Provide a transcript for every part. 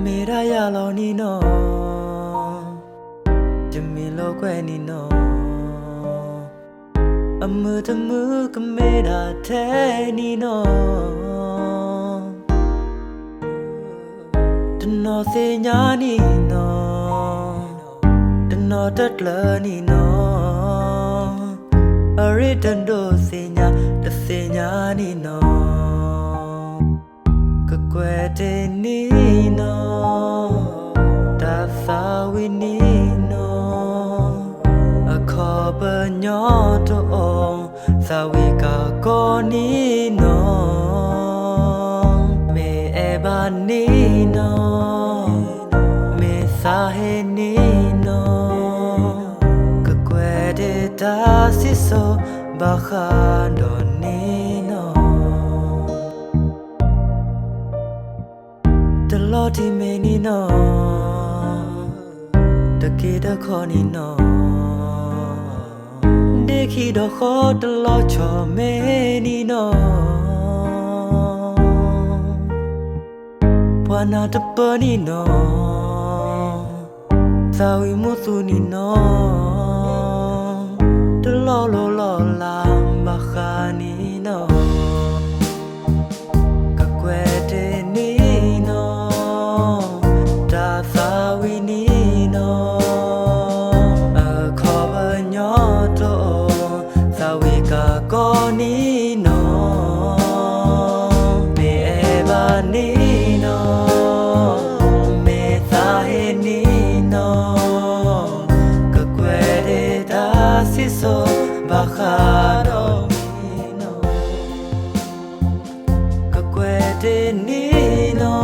मेरा यालो नी नो जमी लो क्वे नी नो अमु तमु क मेरा थे नी नो तनो से nya नी नो तनो तटल नी नो अरे तंदो से nya त से nya नी no Kwete nino ta sawi nino a khoba nyoto ong sawi ka ko nino me eba nino me sahe nino kwete ta siso bakhando nino The Lord he made me know the kid a corny no the kid a hot the Lord cho many no Wana the bunny no Sawi musuni no the lolo lola bakhani no Nino me eba nino me sahe nino ka kwere da siso bakhado nino ka kwere nino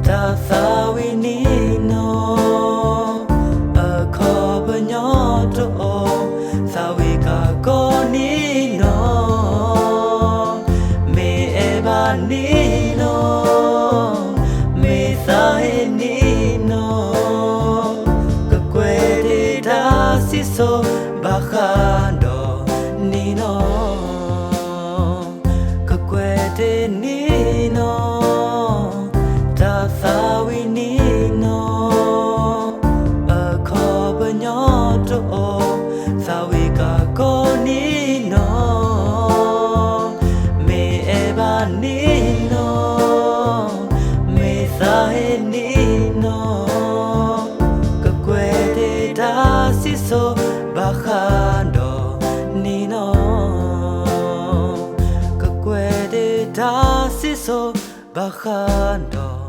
ta sawi nino a khoba nyoto sawi ka ko Nino me eba Nino me sahe Nino ka kwere da siso bakhando Nino ka kwere Nino ta sawi Nino a khoba nyoto sawi ka ko Nino me eba Nino me sahe Nino ka kwere da siso bakhando Nino ka kwere da siso bakhando